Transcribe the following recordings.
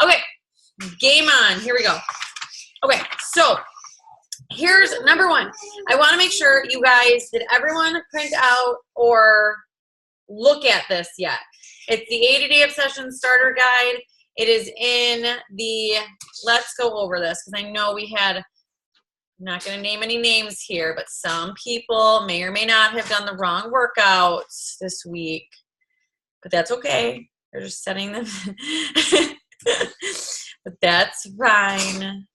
Okay, game on. Here we go. Okay, so here's number one. I want to make sure you guys, did everyone print out or look at this yet? It's the 80-Day Obsession Starter Guide. It is in the, let's go over this because I know we had, I'm not going to name any names here, but some people may or may not have done the wrong workouts this week, but that's okay. They're just setting them. But that's fine.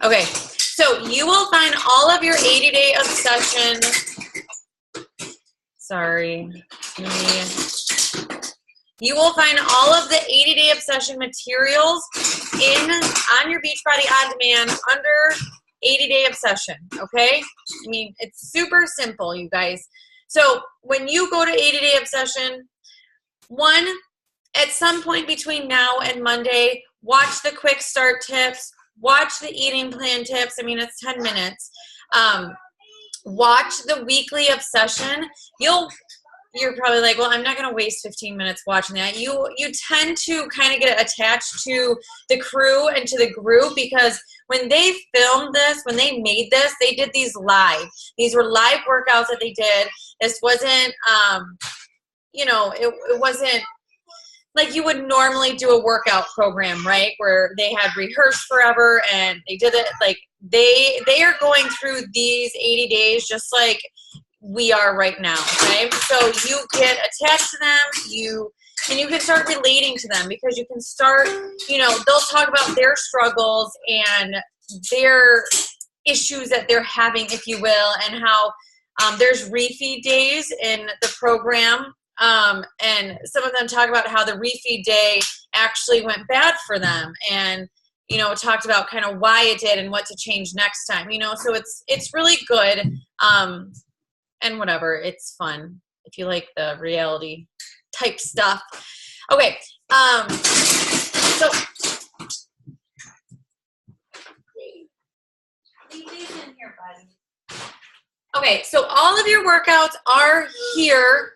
Okay, so you will find all of your 80-Day Obsession. Sorry. You will find all of the 80-Day Obsession materials on your Beachbody On Demand under 80-Day Obsession, okay? I mean, it's super simple, you guys. So when you go to 80-Day Obsession, one, at some point between now and Monday, watch the quick start tips, watch the eating plan tips. I mean, it's 10 minutes. Watch the weekly obsession. You're probably like, well, I'm not going to waste 15 minutes watching that. You tend to kind of get attached to the crew and to the group because when they filmed this, when they made this, they did these live. These were live workouts that they did. This wasn't, it wasn't like you would normally do a workout program, right? Where they had rehearsed forever and they did it. Like they are going through these 80 days just like we are right now, okay? So you get attached to them, and you can start relating to them because you can start, they'll talk about their struggles and their issues that they're having, if you will, and how there's refeed days in the program. And some of them talk about how the refeed day actually went bad for them and, talked about kind of why it did and what to change next time, so it's really good. And whatever, it's fun if you like the reality type stuff. Okay, so leave these in here, buddy. Okay, so all of your workouts are here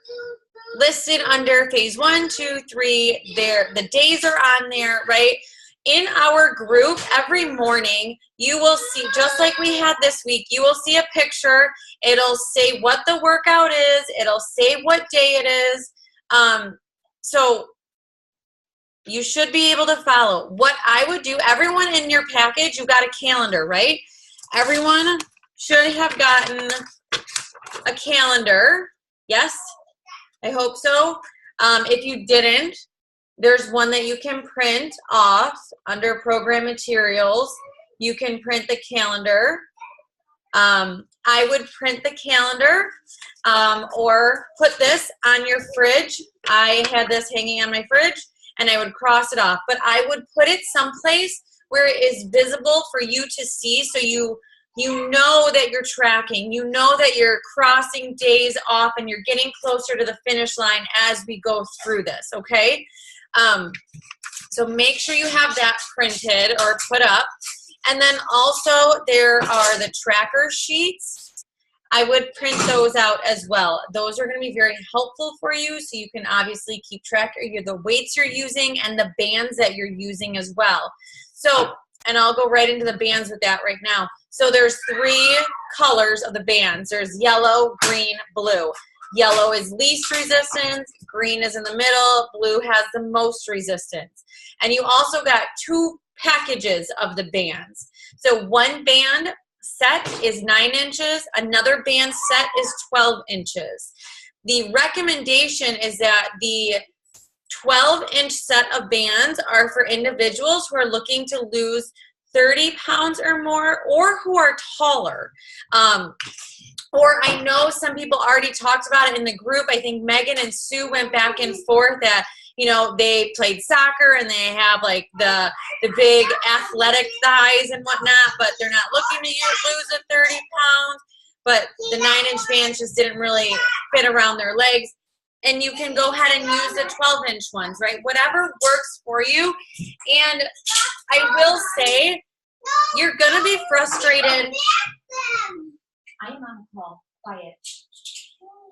listed under phase 1, 2, 3. The days are on there, right? In our group, every morning, you will see, just like we had this week, you will see a picture. It'll say what the workout is. It'll say what day it is. So you should be able to follow. What I would do, everyone in your package, you got a calendar, right? Everyone should have gotten a calendar. Yes? I hope so. If you didn't, there's one that you can print off under program materials. You can print the calendar. I would print the calendar or put this on your fridge. I had this hanging on my fridge and I would cross it off. But I would put it someplace where it is visible for you to see so you know that you're tracking. You know that you're crossing days off and you're getting closer to the finish line as we go through this, okay? So make sure you have that printed or put up. And then also there are the tracker sheets. I would print those out as well. Those are going to be very helpful for you so you can obviously keep track of the weights you're using and the bands that you're using as well. So, and I'll go right into the bands with that right now. So there's 3 colors of the bands. There's yellow, green, blue. Yellow is least resistance, green is in the middle, blue has the most resistance. And you also got 2 packages of the bands. So one band set is 9 inches, another band set is 12 inches. The recommendation is that the 12-inch set of bands are for individuals who are looking to lose 30 pounds or more or who are taller. Or I know some people already talked about it in the group. I think Megan and Sue went back and forth that, they played soccer and they have like the big athletic thighs and whatnot, but they're not looking to lose the 30 pounds. But the 9-inch bands just didn't really fit around their legs. And you can go ahead and use the 12-inch ones, right? Whatever works for you. And I will say, you're going to be frustrated. I am on the call. Quiet.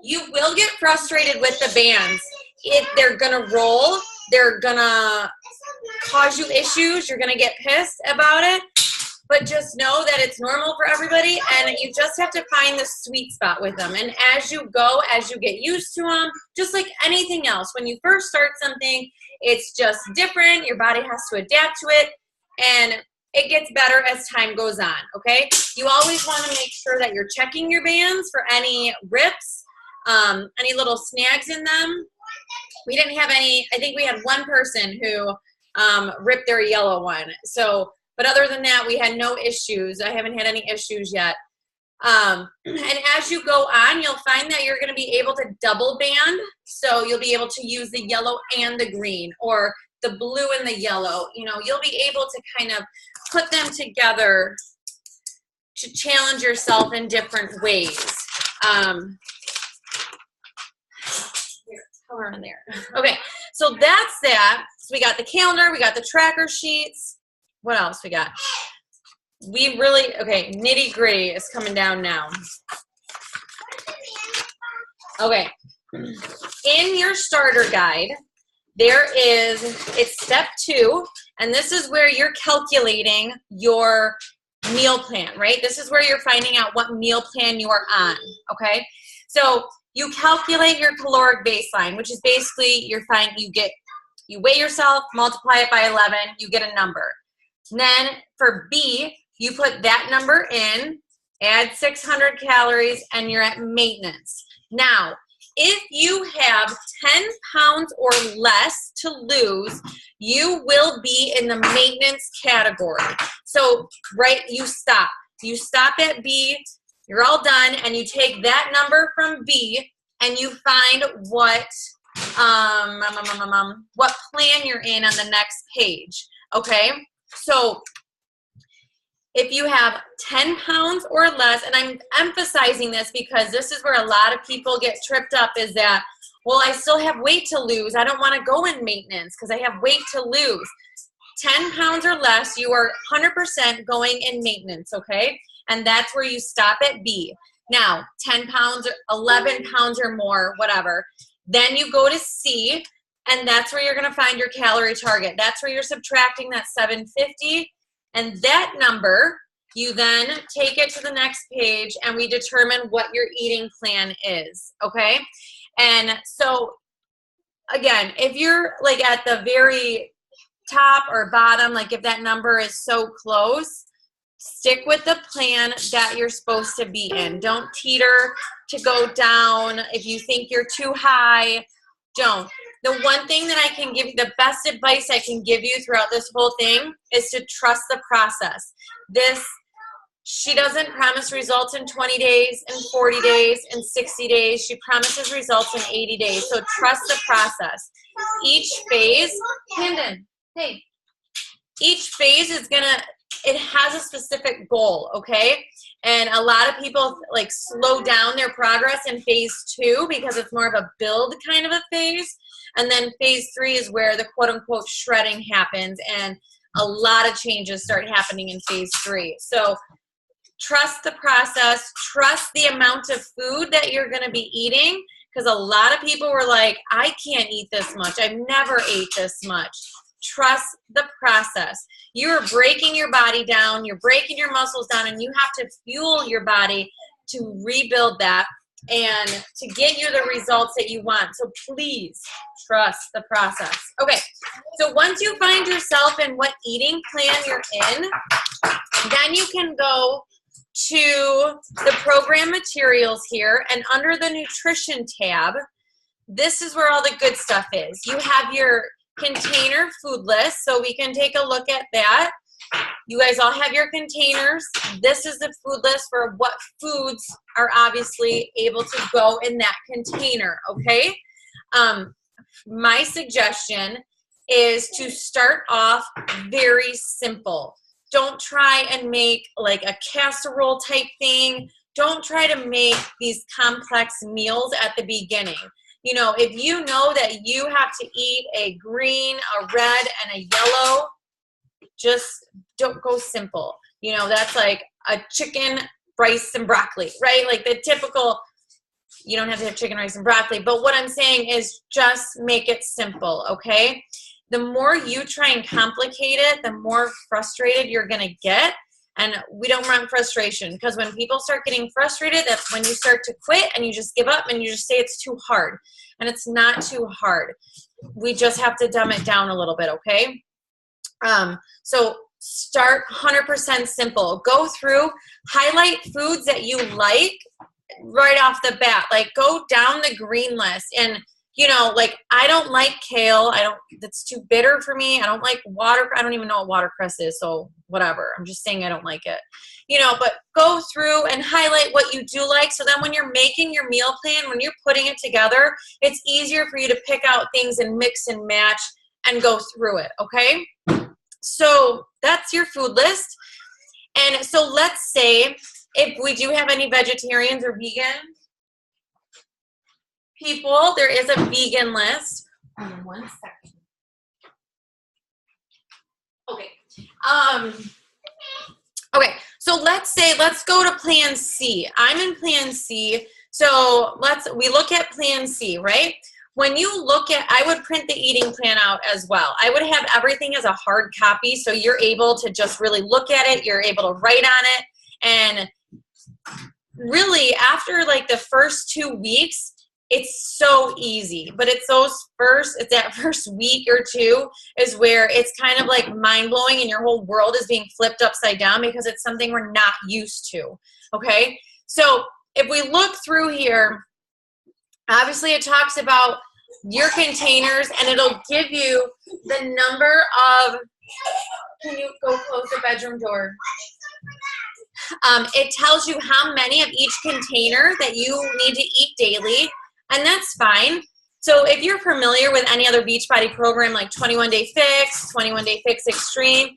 You will get frustrated with the bands. they're gonna roll, they're gonna cause you issues, you're gonna get pissed about it, but just know that it's normal for everybody, and you just have to find the sweet spot with them. And as you go, as you get used to them, just like anything else, when you first start something, it's just different, your body has to adapt to it, and it gets better as time goes on, okay? You always want to make sure that you're checking your bands for any rips, any little snags in them. We didn't have any, I think we had one person who ripped their yellow one. So, but other than that, we had no issues. I haven't had any issues yet. And as you go on, you'll find that you're going to be able to double band. So you'll be able to use the yellow and the green, or the blue and the yellow. You know, you'll be able to kind of put them together to challenge yourself in different ways. Color in there. Okay, so that's that. So we got the calendar, we got the tracker sheets. What else we got? We really, okay, nitty gritty is coming down now. Okay, in your starter guide, there is, it's step 2, and this is where you're calculating your meal plan, right? This is where you're finding out what meal plan you are on, okay? So you calculate your caloric baseline, which is basically you weigh yourself, multiply it by 11, you get a number. Then for B, you put that number in, add 600 calories, and you're at maintenance. Now, if you have 10 pounds or less to lose, you will be in the maintenance category. So, right, you stop. You stop at B, you're all done, and you take that number from B, and you find what plan you're in on the next page, okay? So, if you have 10 pounds or less, and I'm emphasizing this because this is where a lot of people get tripped up, is that, well, I still have weight to lose. I don't want to go in maintenance because I have weight to lose. 10 pounds or less, you are 100% going in maintenance, okay? And that's where you stop at B. Now, 10 pounds, or 11 pounds or more, whatever. Then you go to C, and that's where you're going to find your calorie target. That's where you're subtracting that 750. And that number, you then take it to the next page, and we determine what your eating plan is, okay? And so, again, if you're like at the very top or bottom, like if that number is so close, stick with the plan that you're supposed to be in. Don't teeter to go down. If you think you're too high, don't. The one thing that I can give you, the best advice I can give you throughout this whole thing is to trust the process. She doesn't promise results in 20 days, in 40 days, in 60 days. She promises results in 80 days. So trust the process. Each phase, Camden, hey, each phase is it has a specific goal, okay? And a lot of people like slow down their progress in phase 2 because it's more of a build kind of a phase. And then phase 3 is where the quote unquote shredding happens, and a lot of changes start happening in phase 3. So trust the process, trust the amount of food that you're going to be eating, because a lot of people were like, I can't eat this much. I've never ate this much. Trust the process. You are breaking your body down, you're breaking your muscles down, and you have to fuel your body to rebuild that and to get you the results that you want. So please trust the process. Okay, so once you find yourself in what eating plan you're in, then you can go to the program materials here, and under the nutrition tab, this is where all the good stuff is. You have your container food list, so we can take a look at that. You guys all have your containers. This is the food list for what foods are obviously able to go in that container, okay? My suggestion is to start off very simple. Don't try and make like a casserole type thing. Don't try to make these complex meals at the beginning. You know, if you know that you have to eat a green, a red, and a yellow, just don't go simple. You know, that's like a chicken, rice, and broccoli, right? Like the typical You don't have to have chicken, rice, and broccoli. But what I'm saying is just make it simple, okay? The more you try and complicate it, the more frustrated you're going to get. And we don't want frustration, because when people start getting frustrated, that's when you start to quit and you just give up and you just say it's too hard. And it's not too hard. We just have to dumb it down a little bit, okay? So start 100% simple. Go through, highlight foods that you like right off the bat. Like, go down the green list. And you know, like, I don't like kale. That's too bitter for me. I don't like I don't even know what watercress is, so whatever. I'm just saying I don't like it. You know, but go through and highlight what you do like, so then when you're making your meal plan, when you're putting it together, it's easier for you to pick out things and mix and match and go through it, okay? So that's your food list. And so let's say if we do have any vegetarians or vegan people, there is a vegan list. 1 second. Okay. Okay, so let's go to plan C. I'm in plan C. So we look at plan C, right? When you look at, I would print the eating plan out as well. I would have everything as a hard copy, so you're able to just really look at it. You're able to write on it. And really, after like the first 2 weeks, it's so easy. But it's that first week or two is where it's kind of like mind-blowing and your whole world is being flipped upside down because it's something we're not used to, okay? So if we look through here, obviously it talks about your containers, and it'll give you the number of, can you go close the bedroom door? It tells you how many of each container that you need to eat daily, and that's fine. So if you're familiar with any other Beachbody program like 21 Day Fix, 21 Day Fix Extreme,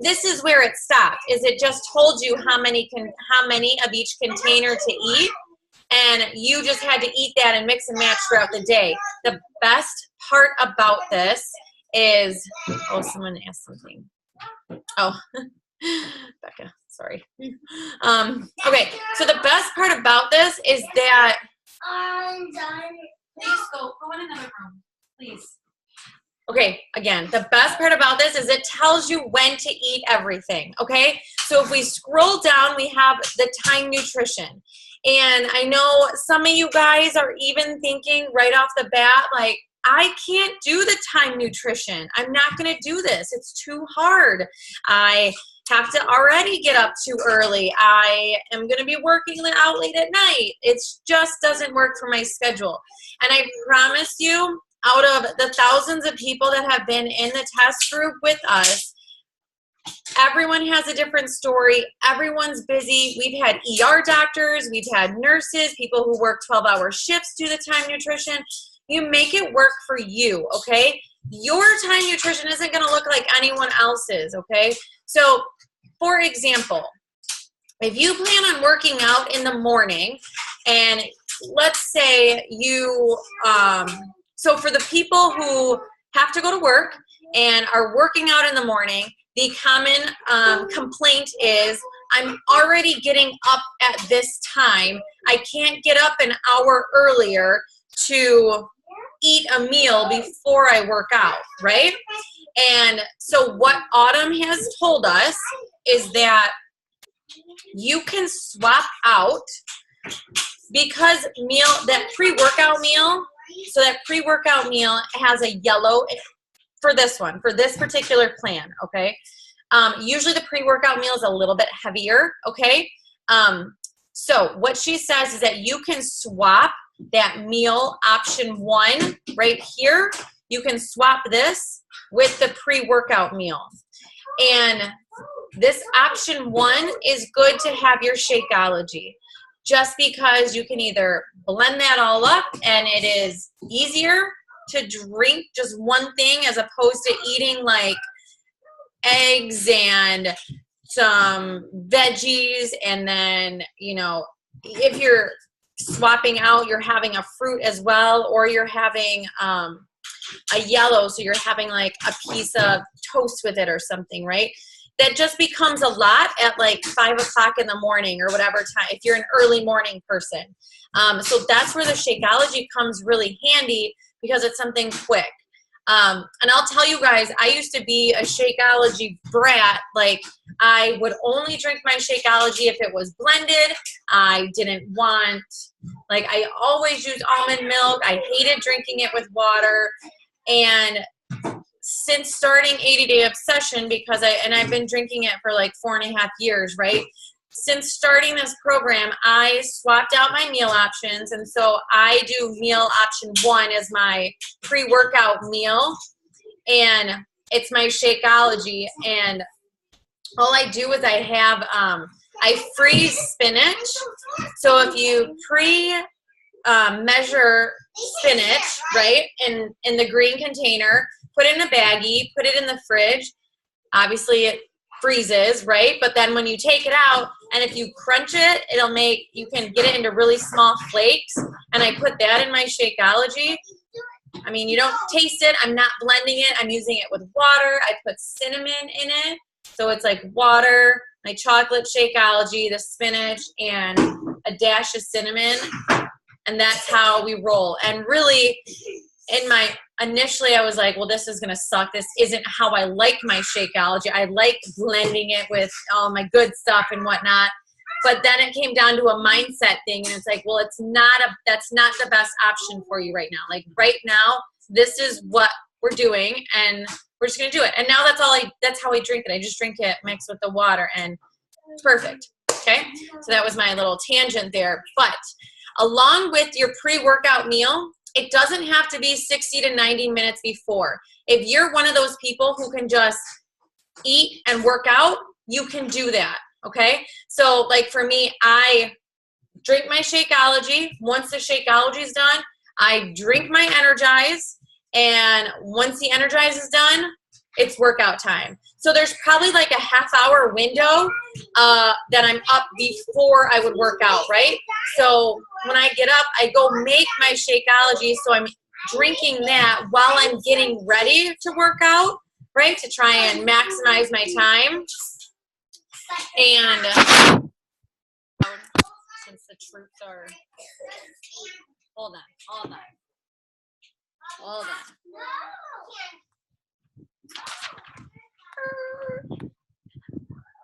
this is where it stopped. Is it just told you how many of each container to eat, and you just had to eat that and mix and match throughout the day. The best part about this is, oh, someone asked something. Oh, Becca, sorry. Okay, so the best part about this is that, I'm done. Please go in another room, please. Okay, again, the best part about this is it tells you when to eat everything, okay? So if we scroll down, we have the Time Nutrition. And I know some of you guys are even thinking right off the bat, like, I can't do the Time Nutrition. I'm not going to do this. It's too hard. I have to already get up too early. I am going to be working out late at night. It just doesn't work for my schedule. And I promise you, out of the thousands of people that have been in the test group with us, everyone has a different story. Everyone's busy. We've had ER doctors, we've had nurses, people who work 12-hour shifts do the Time Nutrition. You make it work for you, okay? Your Time Nutrition isn't going to look like anyone else's, okay? So, for example, if you plan on working out in the morning, and let's say you, so for the people who have to go to work and are working out in the morning, the common complaint is, I'm already getting up at this time. I can't get up an hour earlier to eat a meal before I work out, right? And so what Autumn has told us is that you can swap out, because that pre-workout meal, so that pre-workout meal has a yellow for this one, for this particular plan, okay? Usually the pre-workout meal is a little bit heavier, okay? So what she says is that you can swap that meal option 1 right here. You can swap this with the pre-workout meal. And this option 1 is good to have your Shakeology, just because you can either blend that all up and it is easier to drink just one thing as opposed to eating like eggs and some veggies, and then, you know, if you're swapping out, you're having a fruit as well, or you're having a yellow, so you're having like a piece of toast with it or something, right? that just becomes a lot at like 5 o'clock in the morning or whatever time, if you're an early morning person. So that's where the Shakeology comes really handy because it's something quick. And I'll tell you guys, I used to be a Shakeology brat. Like, I would only drink my Shakeology if it was blended. I didn't want, like, I always used almond milk. I hated drinking it with water. And since starting 80 Day Obsession, because I've been drinking it for like 4.5 years, right? Since starting this program, I swapped out my meal options, and so I do meal option 1 as my pre-workout meal, and it's my Shakeology. And all I do is I freeze spinach. So if you measure spinach, right, in the green container, put it in a baggie, put it in the fridge. Obviously, it freezes, right? But then when you take it out, and if you crunch it, you can get it into really small flakes. And I put that in my Shakeology. I mean, you don't taste it. I'm not blending it. I'm using it with water. I put cinnamon in it. So it's like water, my chocolate Shakeology, the spinach, and a dash of cinnamon. And that's how we roll. And really, initially I was like, well, this is going to suck. This isn't how I like my Shakeology. I like blending it with all my good stuff and whatnot. But then it came down to a mindset thing, and it's like, well, that's not the best option for you right now. Like right now, this is what we're doing, and we're just going to do it. And now that's how I drink it. I just drink it mixed with the water, and it's perfect. Okay. So that was my little tangent there. But along with your pre-workout meal, it doesn't have to be 60 to 90 minutes before. If you're one of those people who can just eat and work out, you can do that, okay? So like for me, I drink my Shakeology. Once the Shakeology is done, I drink my Energize, and once the Energize is done, it's workout time. So there's probably like a half-hour window that I'm up before I would work out, right? So when I get up, I go make my Shakeology, so I'm drinking that while I'm getting ready to work out, right, to try and maximize my time. And since the troops are, hold on.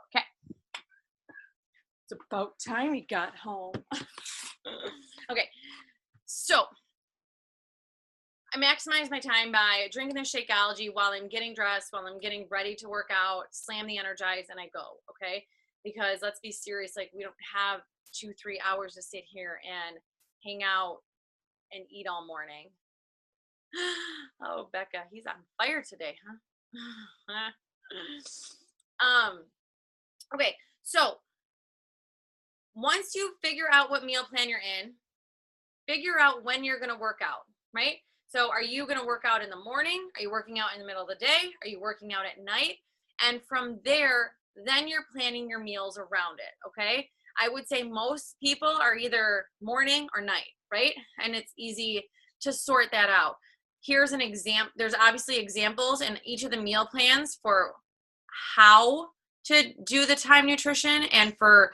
Okay. It's about time he got home. Okay. So I maximize my time by drinking the Shakeology while I'm getting dressed, while I'm getting ready to work out, slam the Energize, and I go, okay? Because let's be serious, like we don't have 2-3 hours to sit here and hang out and eat all morning. Oh, Becca, he's on fire today, huh? Okay, so once you figure out what meal plan you're in, figure out when you're going to work out, right? So are you going to work out in the morning? Are you working out in the middle of the day? Are you working out at night? And from there, then you're planning your meals around it, okay? I would say most people are either morning or night, right? And it's easy to sort that out. Here's an example. There's obviously examples in each of the meal plans for how to do the time nutrition and for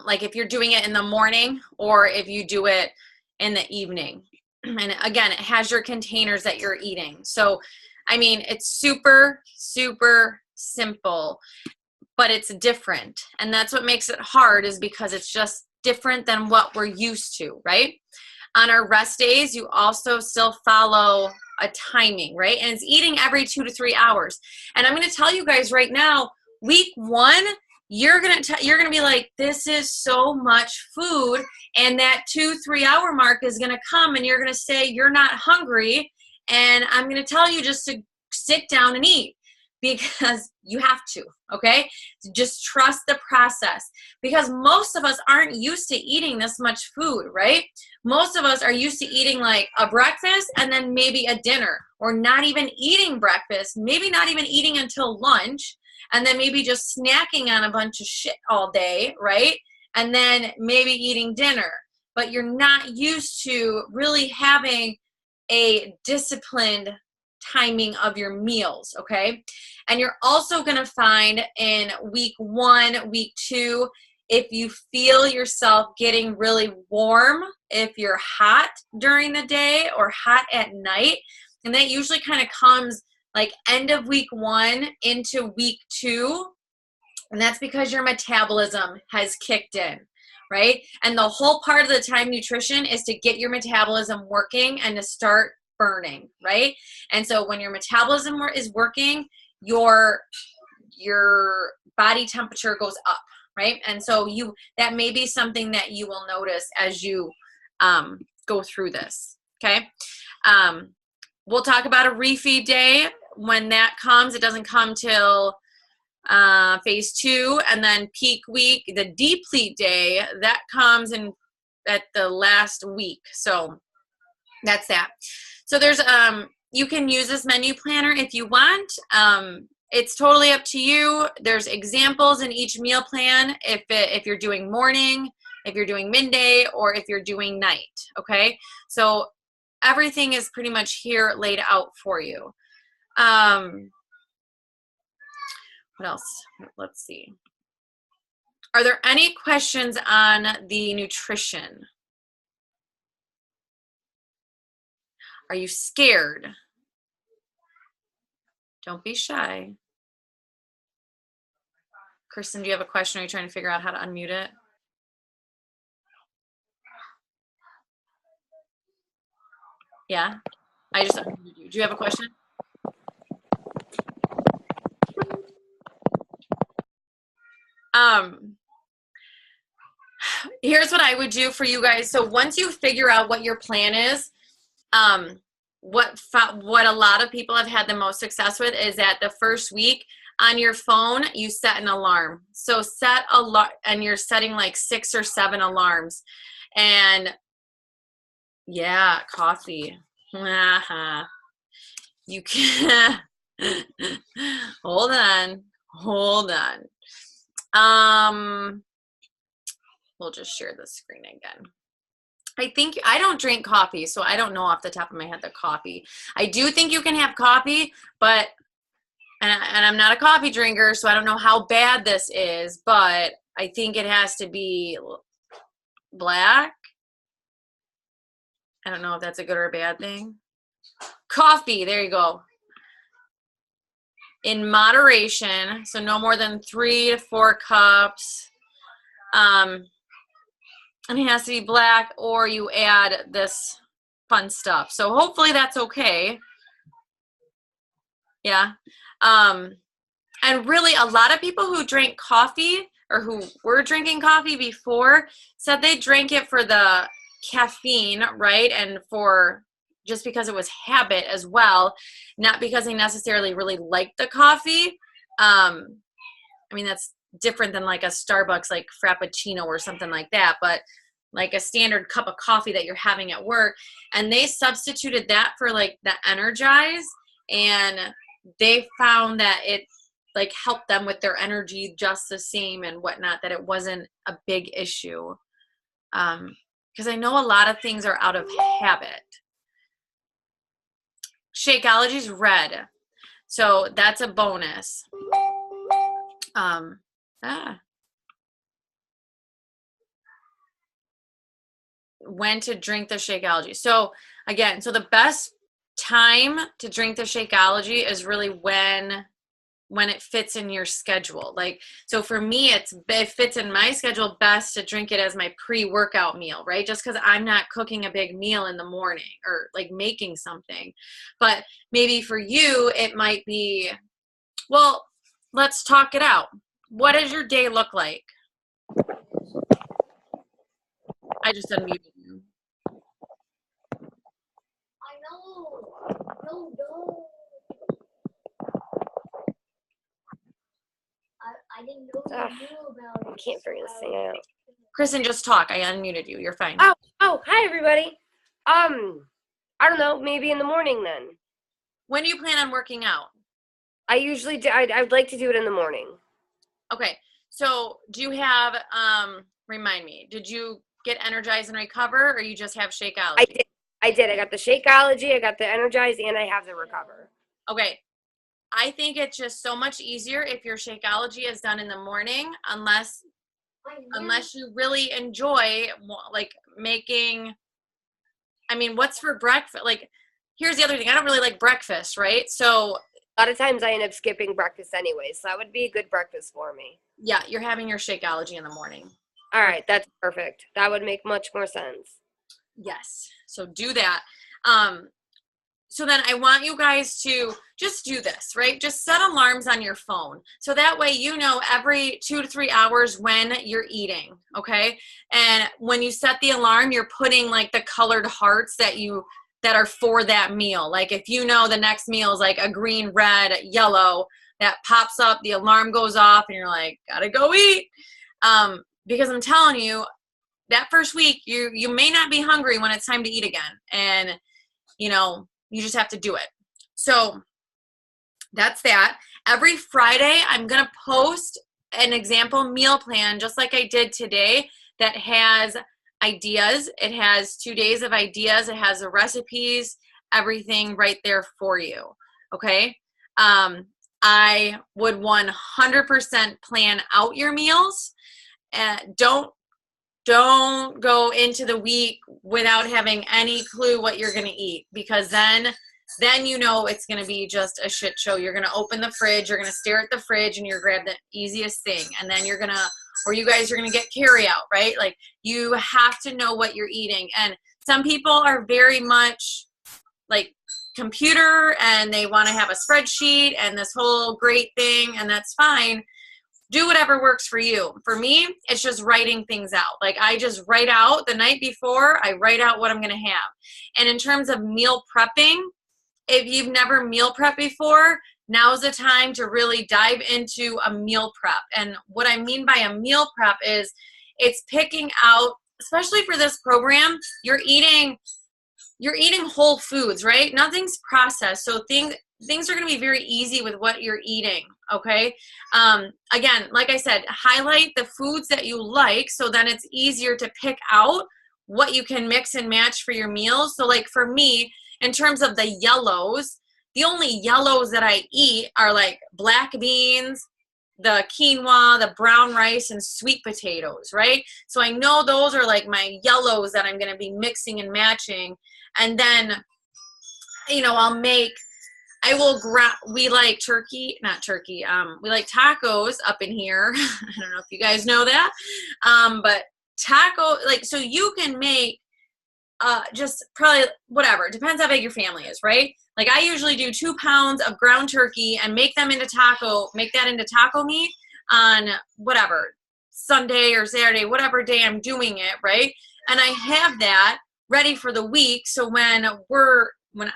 like if you're doing it in the morning or if you do it in the evening. And again, it has your containers that you're eating. So, I mean, it's super, super simple, but it's different. And that's what makes it hard, is because it's just different than what we're used to, right? On our rest days, you also still follow a timing, right? And it's eating every 2 to 3 hours. And I'm going to tell you guys right now, week 1, you're gonna be like, this is so much food, and that 2-3 hour mark is gonna come, and you're gonna say you're not hungry, and I'm gonna tell you just to sit down and eat, because you have to, okay? Just trust the process, because most of us aren't used to eating this much food, right? Most of us are used to eating like a breakfast and then maybe a dinner, or not even eating breakfast, maybe not even eating until lunch, and then maybe just snacking on a bunch of shit all day, right? And then maybe eating dinner. But you're not used to really having a disciplined timing of your meals, okay? And you're also going to find in week 1, week 2, if you feel yourself getting really warm, if you're hot during the day or hot at night, and that usually kind of comes like end of week 1 into week 2, and that's because your metabolism has kicked in, right? And the whole part of the time nutrition is to get your metabolism working and to start burning, right? And so when your metabolism is working, your body temperature goes up, right? And so that may be something that you will notice as you go through this, okay? We'll talk about a refeed day when that comes. It doesn't come till phase 2, and then peak week, the deplete day, that comes in at the last week. So that's that. So there's you can use this menu planner if you want. It's totally up to you. There's examples in each meal plan if you're doing morning, if you're doing midday, or if you're doing night, okay? So everything is pretty much here laid out for you. What else? Let's see. Are there any questions on the nutrition? Are you scared? Don't be shy. Kristen, do you have a question? Are you trying to figure out how to unmute it? Yeah, I just unmuted you. Do you have a question? Here's what I would do for you guys. So once you figure out what your plan is, what a lot of people have had the most success with is that the first week on your phone, you set an alarm. So set alarm, and you're setting like 6 or 7 alarms. And yeah, coffee. You can hold on. We'll just share the screen again. I don't drink coffee, so I don't know off the top of my head the coffee. I do think you can have coffee, but, and I'm not a coffee drinker, so I don't know how bad this is, but I think it has to be black. I don't know if that's a good or a bad thing. Coffee, there you go. In moderation, so no more than 3 to 4 cups. And it has to be black, or you add this fun stuff. So hopefully that's okay. Yeah. And really a lot of people who drink coffee or who were drinking coffee before said they drank it for the caffeine, right? And for just because it was habit as well, not because they necessarily really liked the coffee. I mean, that's different than like a Starbucks, like Frappuccino or something like that, but like a standard cup of coffee that you're having at work. And they substituted that for like the Energize, and they found that it like helped them with their energy just the same and whatnot, that it wasn't a big issue. Because I know a lot of things are out of habit. Shakeology's red, so that's a bonus. When to drink the Shakeology. So again, so the best time to drink the Shakeology is really when it fits in your schedule. Like, so for me, it fits in my schedule best to drink it as my pre-workout meal, right? Just because I'm not cooking a big meal in the morning or like making something. But maybe for you, it might be, well, let's talk it out. What does your day look like? I just unmuted you. I know. No. I didn't know you knew about it. I can't figure this thing out. Kristen, just talk. I unmuted you. You're fine. Oh, hi everybody. I don't know, maybe in the morning then. When do you plan on working out? I usually do. I'd like to do it in the morning. Okay. So do you have, remind me, did you get Energize and Recover, or you just have Shakeology? I did. I got the Shakeology, I got the Energize, and I have the Recover. Okay. I think it's just so much easier if your Shakeology is done in the morning, unless you really enjoy like making, I mean, what's for breakfast? Like, here's the other thing. I don't really like breakfast, right? So A lot of times I end up skipping breakfast anyway, so that would be a good breakfast for me. yeah, you're having your Shakeology in the morning. All right, that's perfect. That would make much more sense. Yes. So do that. So then I want you guys to just do this, right? Just set alarms on your phone. So that way you know every 2 to 3 hours when you're eating, okay? And when you set the alarm, you're putting like the colored hearts that are for that meal. Like if you know the next meal is like a green, red, yellow, that pops up, the alarm goes off, and you're like, gotta go eat. Because I'm telling you, that first week, you may not be hungry when it's time to eat again. And, you know, you just have to do it. So that's that. Every Friday, I'm going to post an example meal plan, just like I did today, that has ideas. It has 2 days of ideas. It has the recipes, everything right there for you. Okay. I would 100% plan out your meals. Don't go into the week without having any clue what you're going to eat, because then you know it's going to be just a shit show. You're going to open the fridge, you're going to stare at the fridge, and you're grab the easiest thing, and then you guys are going to get carry out, right? Like, you have to know what you're eating. And some people are very much like computer, and they want to have a spreadsheet and this whole great thing, and that's fine. Do whatever works for you. For me, it's just writing things out. Like, I just write out the night before, I write out what I'm going to have. And in terms of meal prepping, if you've never meal prepped before, now's the time to really dive into a meal prep. And what I mean by a meal prep is it's picking out, especially for this program, you're eating whole foods, right? Nothing's processed. So things are going to be very easy with what you're eating. Okay. Again, like I said, highlight the foods that you like, so then it's easier to pick out what you can mix and match for your meals. So like for me, in terms of the yellows, the only yellows that I eat are like black beans, the quinoa, the brown rice, and sweet potatoes, right? So I know those are like my yellows that I'm going to be mixing and matching. And then, you know, we like we like tacos up in here. I don't know if you guys know that. But so you can make, just probably whatever, it depends how big your family is, right? Like, I usually do 2 pounds of ground turkey and make that into taco meat on whatever, Sunday or Saturday, whatever day I'm doing it, right? And I have that ready for the week. So when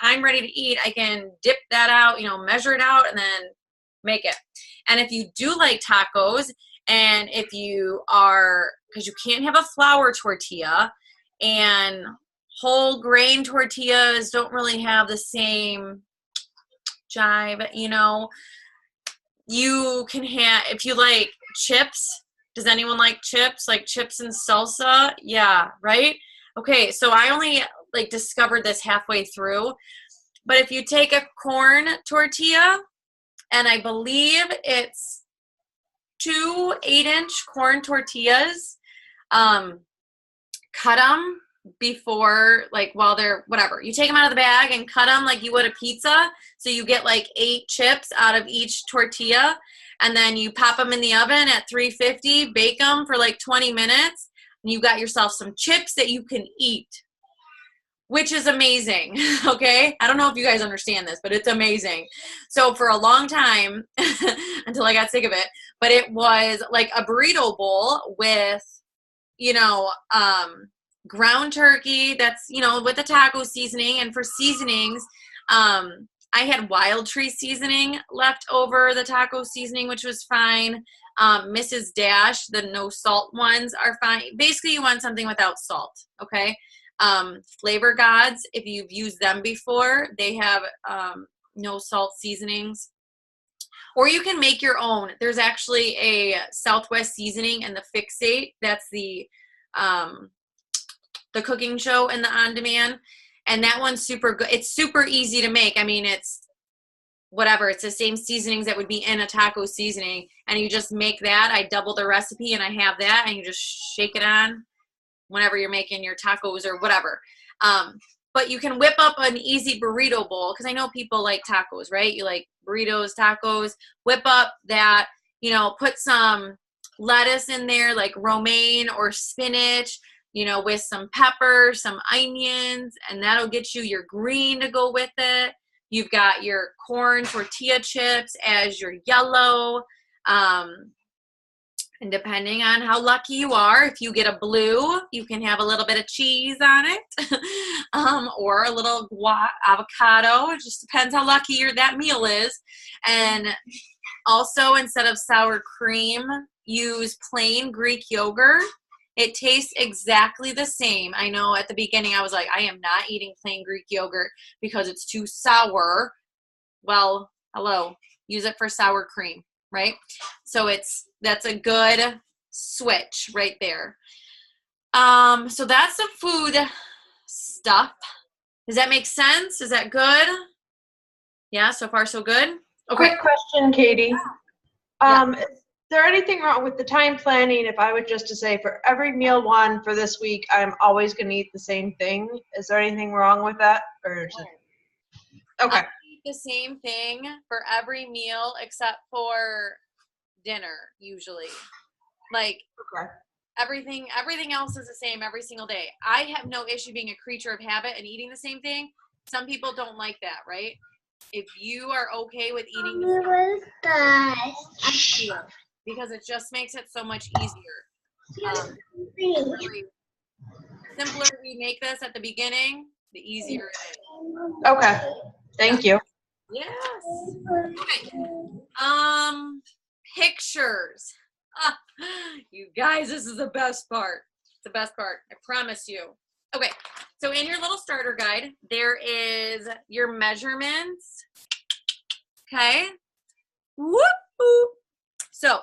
I'm ready to eat, I can dip that out, you know, measure it out, and then make it. And if you do like tacos, and if you are, because you can't have a flour tortilla, and whole grain tortillas don't really have the same jive, you know, you can have, if you like chips, does anyone like chips? Like chips and salsa? Yeah, right? Okay, so I only like discovered this halfway through, but if you take a corn tortilla, and I believe it's 2 8-inch corn tortillas, cut them before, like, while they're whatever, you take them out of the bag and cut them like you would a pizza, so you get like 8 chips out of each tortilla, and then you pop them in the oven at 350, bake them for like 20 minutes, and you got yourself some chips that you can eat, which is amazing. Okay, I don't know if you guys understand this, but it's amazing. So for a long time, until I got sick of it, but it was like a burrito bowl with, you know, ground turkey that's, you know, with the taco seasoning. And for seasonings, I had Wild Tree seasoning left over, the taco seasoning, which was fine. Mrs. Dash, the no salt ones, are fine. Basically, you want something without salt, okay? Flavor Gods, if you've used them before, they have no salt seasonings. Or you can make your own. There's actually a Southwest Seasoning and the Fixate. That's the cooking show and the on-demand. And that one's super good. It's super easy to make. I mean, it's whatever. It's the same seasonings that would be in a taco seasoning. And you just make that. I double the recipe and I have that. And you just shake it on whenever you're making your tacos or whatever. But you can whip up an easy burrito bowl, because I know people like tacos, right? You like burritos, tacos. Whip up that, you know, put some lettuce in there, like romaine or spinach, you know, with some pepper, some onions, and that'll get you your green to go with it. You've got your corn tortilla chips as your yellow. And depending on how lucky you are, if you get a blue, you can have a little bit of cheese on it, or a little avocado. It just depends how lucky that meal is. And also, instead of sour cream, use plain Greek yogurt. It tastes exactly the same. I know at the beginning I was like, I am not eating plain Greek yogurt because it's too sour. Well, hello, use it for sour cream, right? So that's a good switch right there. So that's the food stuff. Does that make sense? Is that good? Yeah, so far so good? Okay. Quick question, Katie. Yeah. Is there anything wrong with the time planning if I would just to say for every meal one for this week, I'm always going to eat the same thing? Is there anything wrong with that? Or is it... Okay. I eat the same thing for every meal except for dinner, usually. Like, Okay. everything else is the same every single day. I have no issue being a creature of habit and eating the same thing. Some people don't like that, right? If you are okay with eating the same thing, because it just makes it so much easier. Really simpler we make this at the beginning, the easier it is. Okay. Thank you. Yes. Okay. Pictures. You guys, this is the best part. It's the best part. I promise you. Okay. So in your little starter guide, there is your measurements. Okay. Whoop, whoop. So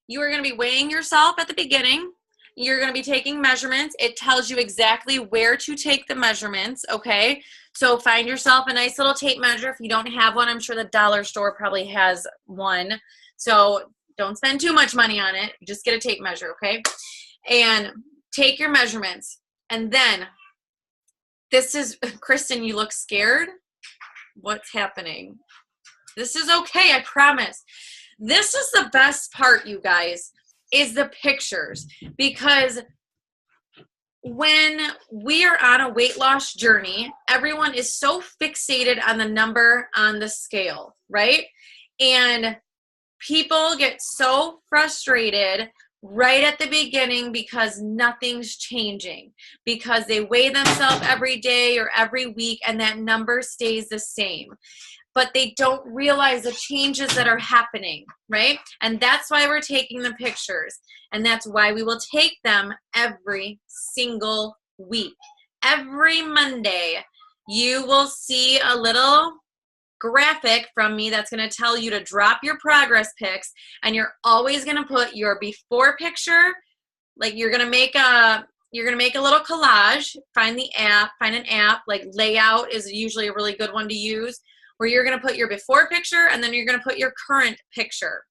you are going to be weighing yourself at the beginning. You're going to be taking measurements. It tells you exactly where to take the measurements, okay? So find yourself a nice little tape measure. If you don't have one, I'm sure the dollar store probably has one. So don't spend too much money on it. Just get a tape measure, okay? And take your measurements. And then, this is, Kristen, you look scared. What's happening? This is okay, I promise. This is the best part, you guys, is the pictures. Because when we are on a weight loss journey, everyone is so fixated on the number on the scale, right? And people get so frustrated right at the beginning because nothing's changing, because they weigh themselves every day or every week and that number stays the same. But they don't realize the changes that are happening, right? And that's why we're taking the pictures. And that's why we will take them every single week. Every Monday, you will see a little graphic from me that's going to tell you to drop your progress pics. And you're always going to put your before picture, like you're going to make a little collage. Find an app, like Layout is usually a really good one to use, where you're going to put your before picture and then you're going to put your current picture.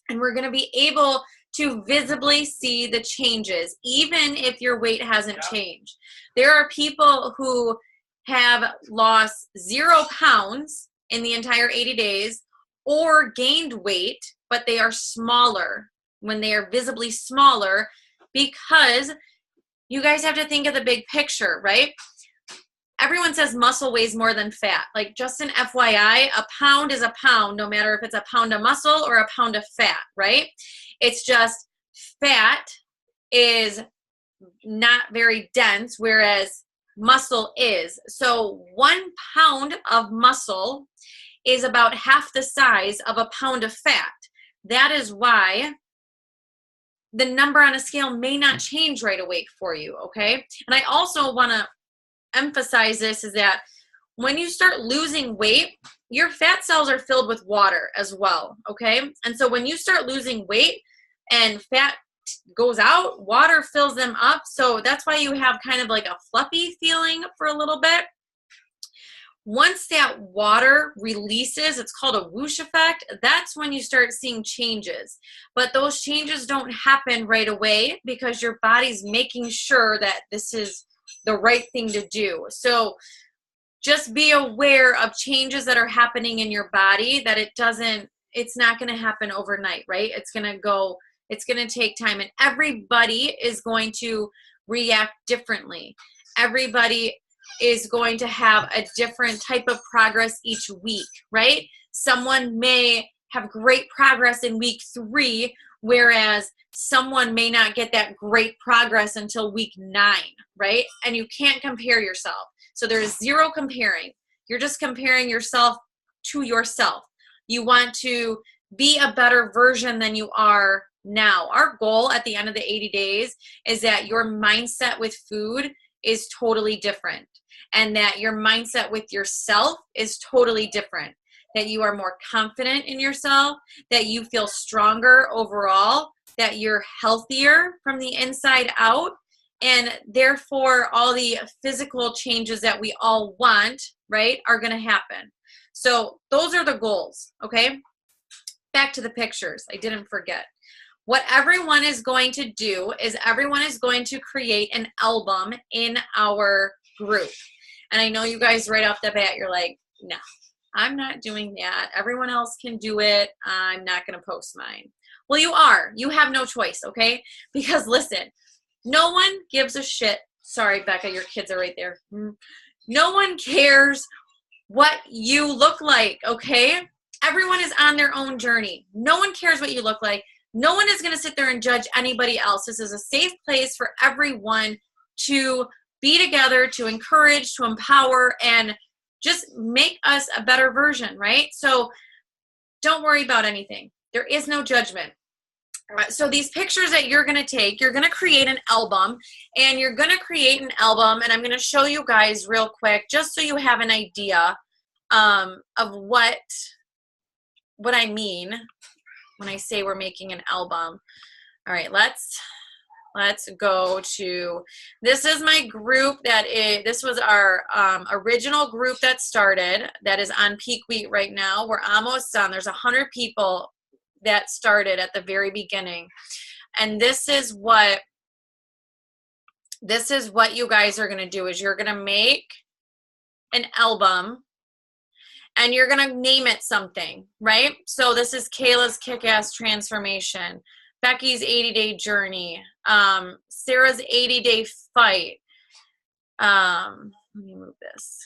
And we're going to be able to visibly see the changes, even if your weight hasn't changed. There are people who have lost 0 pounds in the entire 80 days or gained weight, but they are smaller when they are visibly smaller, because you guys have to think of the big picture, right? Everyone says muscle weighs more than fat. Like, just an FYI, a pound is a pound, no matter if it's a pound of muscle or a pound of fat, right? It's just fat is not very dense, whereas muscle is. So 1 pound of muscle is about half the size of a pound of fat. That is why the number on a scale may not change right away for you, okay? And I also want to emphasize this, is that when you start losing weight, your fat cells are filled with water as well, okay? And so when you start losing weight and fat goes out, water fills them up. So that's why you have kind of like a fluffy feeling for a little bit. once that water releases, it's called a whoosh effect, that's when you start seeing changes. But those changes don't happen right away because your body's making sure that this is the right thing to do. So just be aware of changes that are happening in your body, that it's not going to happen overnight, right? It's going to take time, and everybody is going to react differently. Everybody is going to have a different type of progress each week, right? Someone may have great progress in week 3, whereas someone may not get that great progress until week 9, right? And you can't compare yourself. So there's zero comparing. You're just comparing yourself to yourself. You want to be a better version than you are now. Our goal at the end of the 80 days is that your mindset with food is totally different, and that your mindset with yourself is totally different, that you are more confident in yourself, that you feel stronger overall, that you're healthier from the inside out, and therefore all the physical changes that we all want, right, are going to happen. So those are the goals, okay? Back to the pictures. I didn't forget. What everyone is going to do is everyone is going to create an album in our group. And I know you guys right off the bat, you're like, no, I'm not doing that. Everyone else can do it. I'm not going to post mine. Well, you are. You have no choice, okay? Because listen, no one gives a shit. Sorry, Becca, your kids are right there. No one cares what you look like, okay? Everyone is on their own journey. No one cares what you look like. No one is going to sit there and judge anybody else. This is a safe place for everyone to be together, to encourage, to empower, and just make us a better version, right? So don't worry about anything. There is no judgment. So these pictures that you're going to take, you're going to create an album, and you're going to create an album, and I'm going to show you guys real quick just so you have an idea of what I mean when I say we're making an album. All right, let's go to, this is my group this was our original group that started, that is on Peak Week right now. We're almost done. There's 100 people that started at the very beginning. And this is what you guys are going to do, is you're going to make an album, and you're going to name it something, right? So this is Kayla's Kick-Ass Transformation, Becky's 80-Day Journey, Sarah's 80-Day Fight. Let me move this.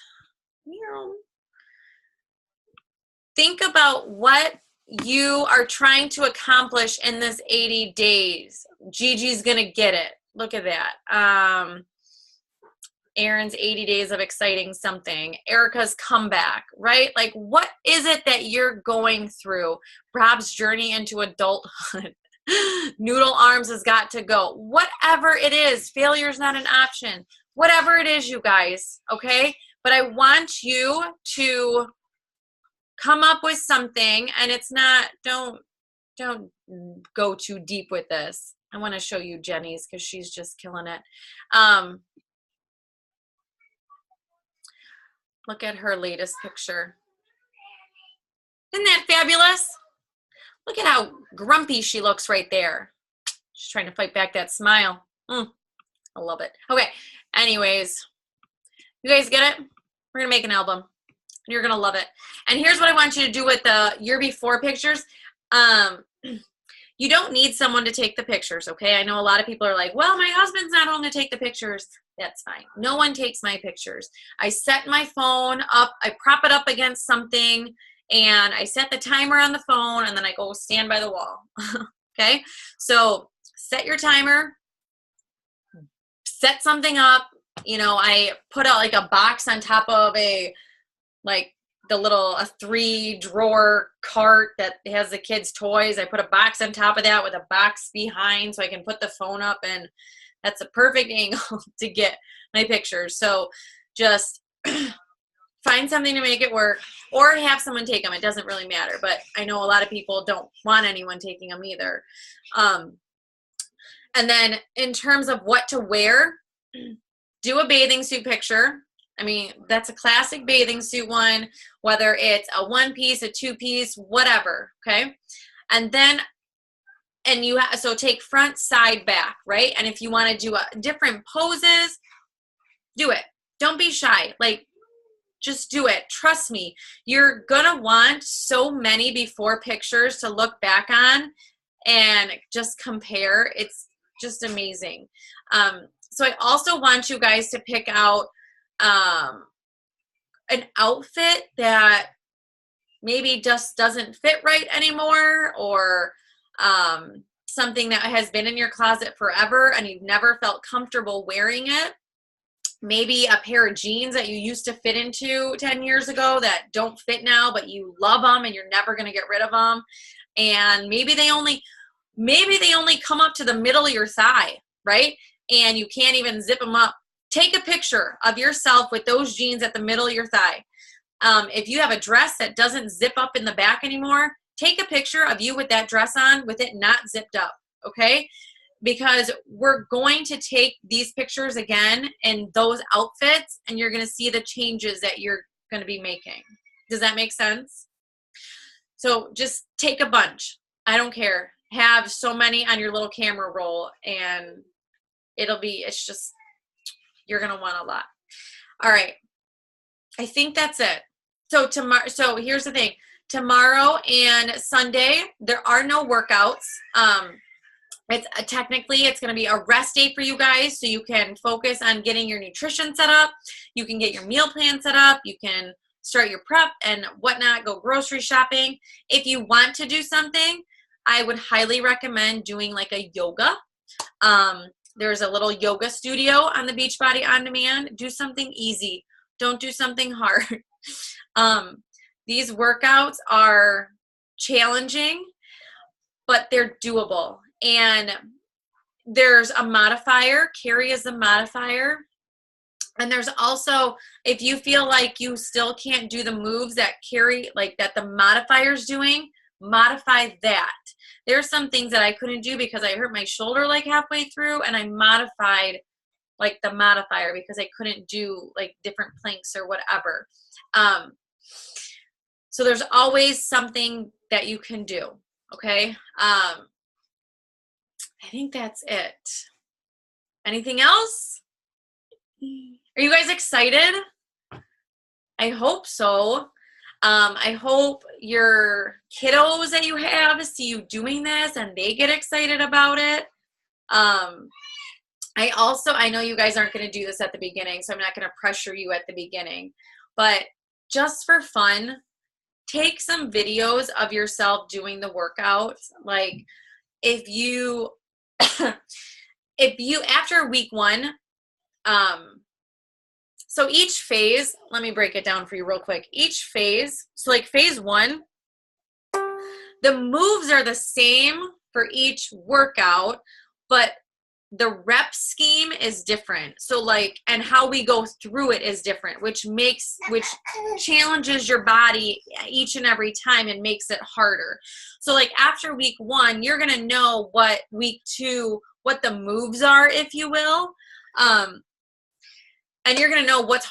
Think about what you are trying to accomplish in this 80 days. Gigi's going to get it. Look at that. Aaron's 80 days of exciting something. Erica's comeback, right? Like, what is it that you're going through? Rob's journey into adulthood. Noodle arms has got to go. Whatever it is, failure is not an option. Whatever it is, you guys, okay? But I want you to come up with something, and it's not, don't go too deep with this. I want to show you Jenny's because she's just killing it. Look at her latest picture. Isn't that fabulous? Look at how grumpy she looks right there. She's trying to fight back that smile. I love it. Okay, anyways, you guys get it? We're going to make an album. You're going to love it. And here's what I want you to do with the year before pictures. You don't need someone to take the pictures, okay? I know a lot of people are like, well, my husband's not home to take the pictures. That's fine. No one takes my pictures. I set my phone up, I prop it up against something, and I set the timer on the phone, and then I go stand by the wall, okay? So set your timer, set something up. You know, I put out like a box on top of a 3-drawer cart that has the kids' toys. I put a box on top of that with a box behind so I can put the phone up, and that's a perfect angle to get my pictures. So just find something to make it work, or have someone take them. It doesn't really matter, but I know a lot of people don't want anyone taking them either. And then in terms of what to wear, do a bathing suit picture. I mean, that's a classic bathing suit one, whether it's a 1-piece, a 2-piece, whatever, okay? And then, so take front, side, back, right? And if you want to do different poses, do it. Don't be shy. Like, just do it. Trust me. You're going to want so many before pictures to look back on and just compare. It's just amazing. So I also want you guys to pick out an outfit that maybe just doesn't fit right anymore, or something that has been in your closet forever and you've never felt comfortable wearing it. Maybe a pair of jeans that you used to fit into 10 years ago that don't fit now, but you love them and you're never going to get rid of them. And maybe they only come up to the middle of your thigh, right? And you can't even zip them up. Take a picture of yourself with those jeans at the middle of your thigh. If you have a dress that doesn't zip up in the back anymore, take a picture of you with that dress on with it not zipped up, okay? Because we're going to take these pictures again in those outfits, and you're going to see the changes that you're going to be making. Does that make sense? So just take a bunch. I don't care. Have so many on your little camera roll, and it's just, you're going to want a lot. All right. I think that's it. So here's the thing. Tomorrow and Sunday, there are no workouts. Technically it's going to be a rest day for you guys, so you can focus on getting your nutrition set up. You can get your meal plan set up. You can start your prep and whatnot, go grocery shopping. If you want to do something, I would highly recommend doing like a yoga. There's a little yoga studio on the Beachbody On Demand. Do something easy. Don't do something hard. These workouts are challenging, but they're doable. And there's a modifier. Carrie is the modifier. And there's also, if you feel like you still can't do the moves that Carrie, like that the modifier's doing, modify that. There's some things that I couldn't do because I hurt my shoulder like halfway through, and I modified like the modifier because I couldn't do like different planks or whatever. So there's always something that you can do. Okay. I think that's it. Anything else? Are you guys excited? I hope so. I hope your kiddos that you have see you doing this and they get excited about it. I know you guys aren't going to do this at the beginning, so I'm not going to pressure you at the beginning. But just for fun, take some videos of yourself doing the workouts. Like if you after week 1, so each phase, let me break it down for you real quick. Each phase, so like phase 1, the moves are the same for each workout, but the rep scheme is different. So like, and how we go through it is different, which challenges your body each and every time and makes it harder. So like after week 1, you're going to know what week 2, what the moves are, if you will. And you're going to know what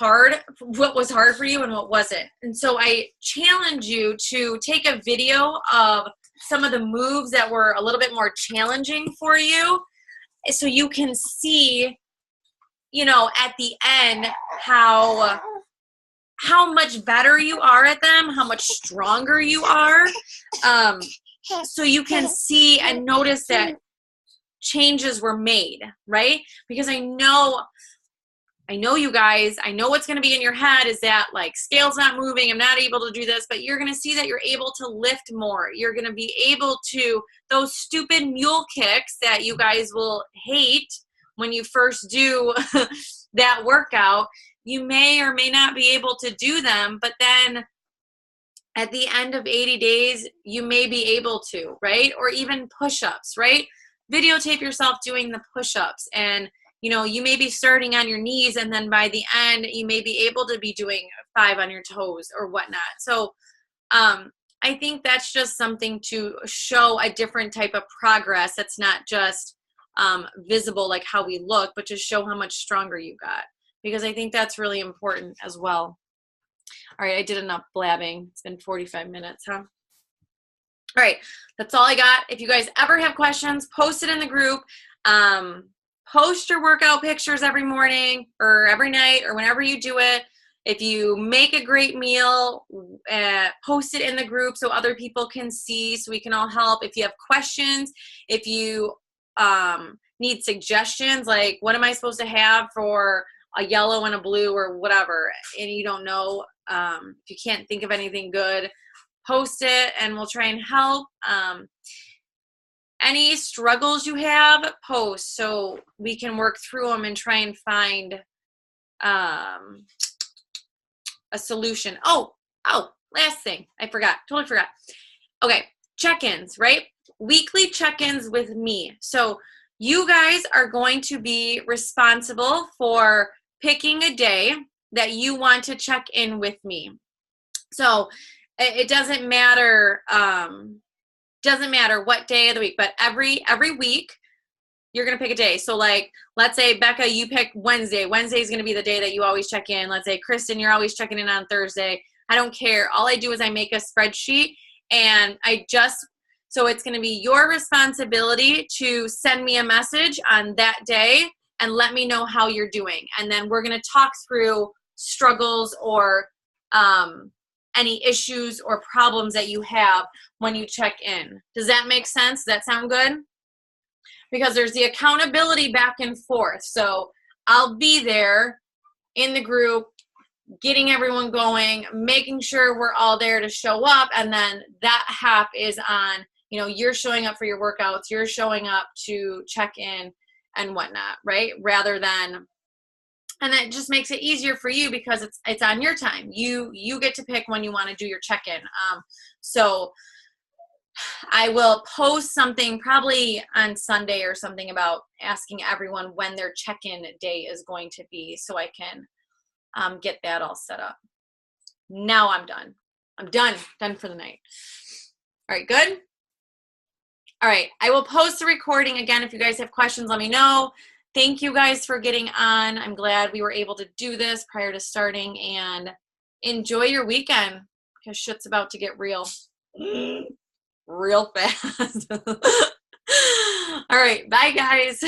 was hard for you and what wasn't. And so I challenge you to take a video of some of the moves that were a little bit more challenging for you, so you can see, at the end, how much better you are at them, how much stronger you are. So you can see and notice that changes were made, right? Because I know you guys, I know what's going to be in your head is that like scale's not moving, I'm not able to do this, but you're going to see that you're able to lift more. You're going to be able to, those stupid mule kicks that you guys will hate when you first do that workout, you may or may not be able to do them, but then at the end of 80 days, you may be able to, right? Or even push-ups, right? Videotape yourself doing the push-ups, and you may be starting on your knees, and then by the end, you may be able to be doing 5 on your toes or whatnot. So I think that's just something to show a different type of progress. That's not just visible like how we look, but to show how much stronger you got. because I think that's really important as well. All right, I did enough blabbing. It's been 45 minutes, huh? All right, that's all I got. If you guys ever have questions, post it in the group. Post your workout pictures every morning or every night or whenever you do it. If you make a great meal, post it in the group so other people can see, so we can all help. If you have questions, if you need suggestions, like what am I supposed to have for a yellow and a blue or whatever, and you don't know, if you can't think of anything good, post it and we'll try and help. Any struggles you have, post so we can work through them and try and find a solution. Oh, last thing. I forgot. Totally forgot. Okay, check-ins, right? Weekly check-ins with me. So you guys are going to be responsible for picking a day that you want to check in with me. So it doesn't matter what day of the week, but every week you're going to pick a day. So like, let's say Becca, you pick Wednesday. Wednesday is going to be the day that you always check in. Let's say Kristen, you're always checking in on Thursday. I don't care. All I do is I make a spreadsheet, and so it's going to be your responsibility to send me a message on that day and let me know how you're doing. And then we're going to talk through struggles or any issues or problems that you have when you check in. Does that make sense? Does that sound good? Because there's the accountability back and forth. So I'll be there in the group, getting everyone going, making sure we're all there to show up. And then that half is on, you're showing up for your workouts, you're showing up to check in and whatnot, right? And that just makes it easier for you because it's on your time. You get to pick when you want to do your check-in. So I will post something probably on Sunday or something about asking everyone when their check-in day is going to be, so I can get that all set up. Now I'm done. I'm done for the night. All right, good? All right, I will post the recording again. If you guys have questions, let me know. Thank you guys for getting on. I'm glad we were able to do this prior to starting, and enjoy your weekend because shit's about to get real fast. All right, bye guys.